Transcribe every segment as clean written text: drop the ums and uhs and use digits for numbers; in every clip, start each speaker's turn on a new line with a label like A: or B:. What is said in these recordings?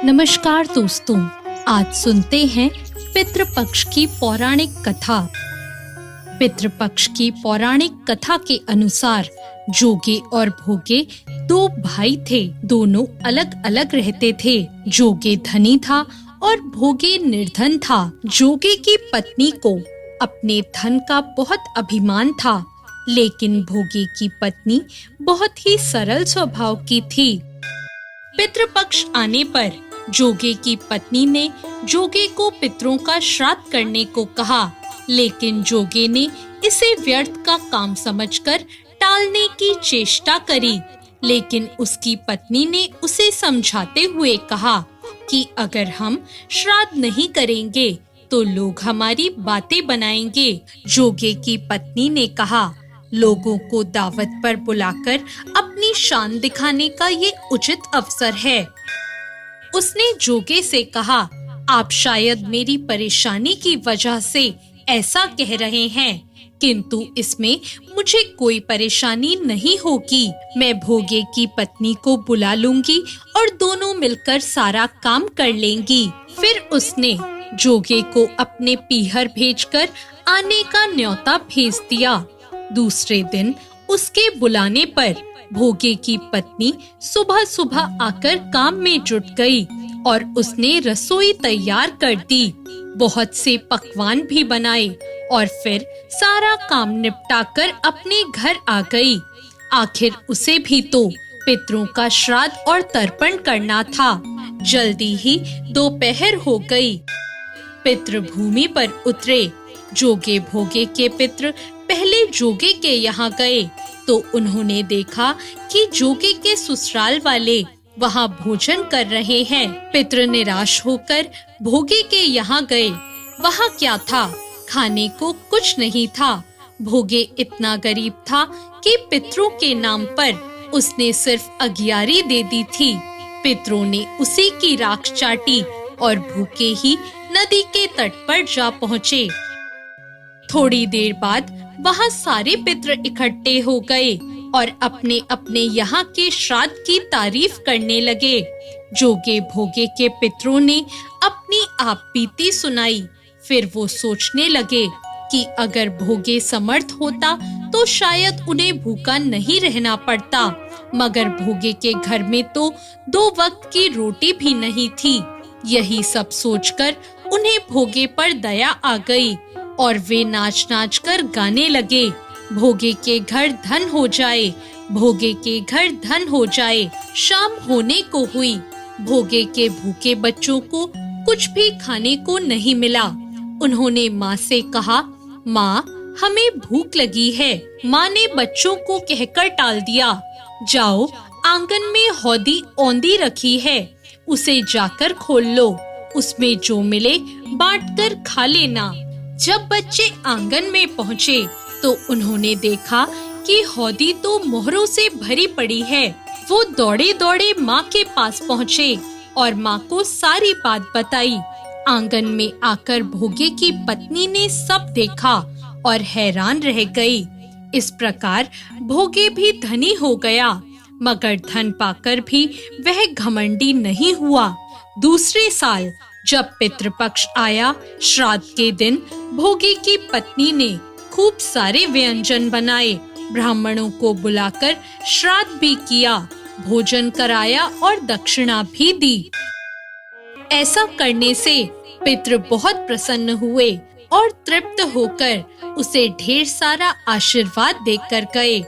A: नमस्कार दोस्तों, आज सुनते हैं पितृपक्ष की पौराणिक कथा। पितृपक्ष की पौराणिक कथा के अनुसार जोगे और भोगे दो भाई थे। दोनों अलग अलग रहते थे। जोगे धनी था और भोगे निर्धन था। जोगे की पत्नी को अपने धन का बहुत अभिमान था, लेकिन भोगे की पत्नी बहुत ही सरल स्वभाव की थी। पितृपक्ष आने पर जोगे की पत्नी ने जोगे को पितरों का श्राद्ध करने को कहा, लेकिन जोगे ने इसे व्यर्थ का काम समझकर टालने की चेष्टा करी। लेकिन उसकी पत्नी ने उसे समझाते हुए कहा कि अगर हम श्राद्ध नहीं करेंगे तो लोग हमारी बातें बनाएंगे। जोगे की पत्नी ने कहा, लोगों को दावत पर बुलाकर अपनी शान दिखाने का ये उचित अवसर है। उसने जोगे से कहा, आप शायद मेरी परेशानी की वजह से ऐसा कह रहे हैं, किंतु इसमें मुझे कोई परेशानी नहीं होगी। मैं भोगे की पत्नी को बुला लूंगी और दोनों मिलकर सारा काम कर लेंगी। फिर उसने जोगे को अपने पीहर भेजकर आने का न्योता भेज दिया। दूसरे दिन उसके बुलाने पर भोगे की पत्नी सुबह सुबह आकर काम में जुट गई और उसने रसोई तैयार कर दी। बहुत से पकवान भी बनाए और फिर सारा काम निपटाकर अपने घर आ गई। आखिर उसे भी तो पितरों का श्राद्ध और तर्पण करना था। जल्दी ही दोपहर हो गई। पितृ भूमि पर उतरे। जोगे भोगे के पितृ पहले जोगे के यहाँ गए तो उन्होंने देखा कि जोगे के ससुराल वाले वहाँ भोजन कर रहे हैं। पितृ निराश होकर भोगे के यहाँ गए। वहाँ क्या था? खाने को कुछ नहीं था। भोगे इतना गरीब था कि पितरों के नाम पर उसने सिर्फ अगियारी दे दी थी। पितरों ने उसी की राख चाटी और भूखे ही नदी के तट पर जा पहुँचे। थोड़ी देर बाद वहाँ सारे पितृ इकट्ठे हो गए और अपने अपने यहाँ के श्राद्ध की तारीफ करने लगे। जोगे भोगे के पितरों ने अपनी आप बीती सुनाई। फिर वो सोचने लगे कि अगर भोगे समर्थ होता तो शायद उन्हें भूखा नहीं रहना पड़ता, मगर भोगे के घर में तो 2 वक्त की रोटी भी नहीं थी। यही सब सोचकर उन्हें भोगे पर दया आ गई और वे नाच नाच कर गाने लगे, भोगे के घर धन हो जाए, भोगे के घर धन हो जाए। शाम होने को हुई। भोगे के भूखे बच्चों को कुछ भी खाने को नहीं मिला। उन्होंने माँ से कहा, माँ, हमें भूख लगी है। माँ ने बच्चों को कहकर टाल दिया, जाओ, आंगन में हौदी औंधी रखी है, उसे जाकर खोल लो, उसमें जो मिले बांटकर खा लेना। जब बच्चे आंगन में पहुँचे तो उन्होंने देखा कि हौदी तो मोहरों से भरी पड़ी है। वो दौड़े दौड़े माँ के पास पहुँचे और माँ को सारी बात बताई। आंगन में आकर भोगे की पत्नी ने सब देखा और हैरान रह गई। इस प्रकार भोगे भी धनी हो गया, मगर धन पाकर भी वह घमंडी नहीं हुआ। दूसरे साल जब पितृपक्ष आया, श्राद्ध के दिन भोगे की पत्नी ने खूब सारे व्यंजन बनाए, ब्राह्मणों को बुलाकर श्राद्ध भी किया, भोजन कराया और दक्षिणा भी दी। ऐसा करने से पितृ बहुत प्रसन्न हुए और तृप्त होकर उसे ढेर सारा आशीर्वाद देकर गए।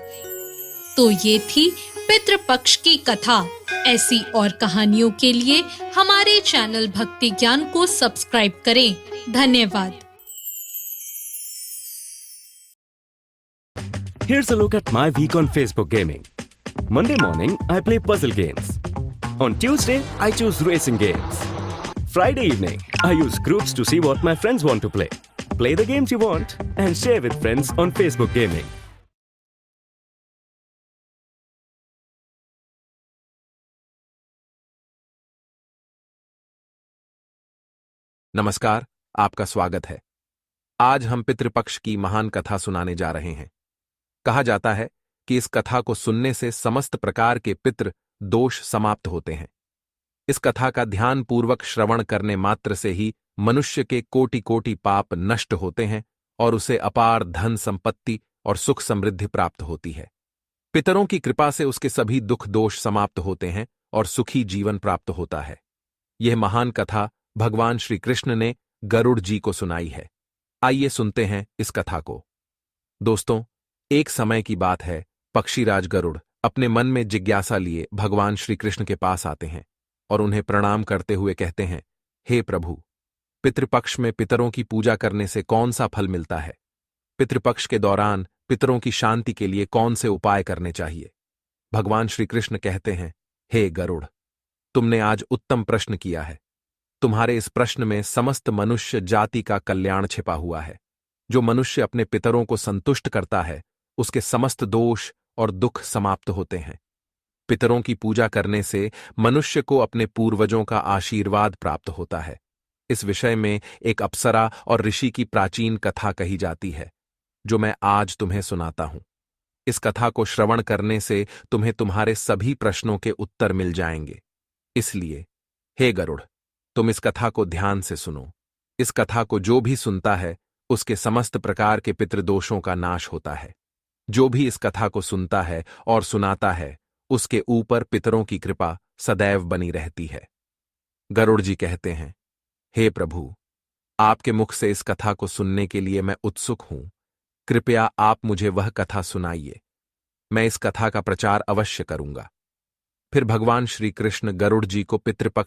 A: तो ये थी पितृपक्ष की कथा। ऐसी और कहानियों के लिए हमारे चैनल भक्ति ज्ञान को सब्सक्राइब करें। धन्यवाद।
B: Here's a look at my week on Facebook gaming. Monday morning, I play puzzle games. On Tuesday, I choose racing games. Friday evening, I use groups to see what my friends want to play. Play the games you want and share with friends on Facebook gaming.
C: नमस्कार, आपका स्वागत है। आज हम पितृपक्ष की महान कथा सुनाने जा रहे हैं। कहा जाता है, कि इस कथा को सुनने से समस्त प्रकार के पितृ दोष समाप्त होते हैं। इस कथा का ध्यानपूर्वक श्रवण करने मात्र से ही मनुष्य के कोटि कोटि पाप नष्ट होते हैं और उसे अपार धन संपत्ति और सुख समृद्धि प्राप्त होती है। पितरों की कृपा से उसके सभी दुख दोष समाप्त होते हैं और सुखी जीवन प्राप्त होता है। यह महान कथा भगवान श्री कृष्ण ने गरुड़ जी को सुनाई है। आइए सुनते हैं इस कथा को। दोस्तों, एक समय की बात है, पक्षीराज गरुड़ अपने मन में जिज्ञासा लिए भगवान श्री कृष्ण के पास आते हैं और उन्हें प्रणाम करते हुए कहते हैं, हे प्रभु, पितृपक्ष में पितरों की पूजा करने से कौन सा फल मिलता है? पितृपक्ष के दौरान पितरों की शांति के लिए कौन से उपाय करने चाहिए? भगवान श्री कृष्ण कहते हैं, हे गरुड़, तुमने आज उत्तम प्रश्न किया है। तुम्हारे इस प्रश्न में समस्त मनुष्य जाति का कल्याण छिपा हुआ है। जो मनुष्य अपने पितरों को संतुष्ट करता है, उसके समस्त दोष और दुख समाप्त होते हैं। पितरों की पूजा करने से मनुष्य को अपने पूर्वजों का आशीर्वाद प्राप्त होता है। इस विषय में एक अप्सरा और ऋषि की प्राचीन कथा कही जाती है, जो मैं आज तुम्हें सुनाता हूं। इस कथा को श्रवण करने से तुम्हें तुम्हारे सभी प्रश्नों के उत्तर मिल जाएंगे। इसलिए हे गरुड़, तुम इस कथा को ध्यान से सुनो। इस कथा को जो भी सुनता है, उसके समस्त प्रकार के पितृदोषों का नाश होता है। जो भी इस कथा को सुनता है और सुनाता है, उसके ऊपर पितरों की कृपा सदैव बनी रहती है। गरुड़ जी कहते हैं, हे प्रभु, आपके मुख से इस कथा को सुनने के लिए मैं उत्सुक हूं। कृपया आप मुझे वह कथा सुनाइए। मैं इस कथा का प्रचार अवश्य करूंगा। फिर भगवान श्री कृष्ण गरुड़ जी को पितृपक्ष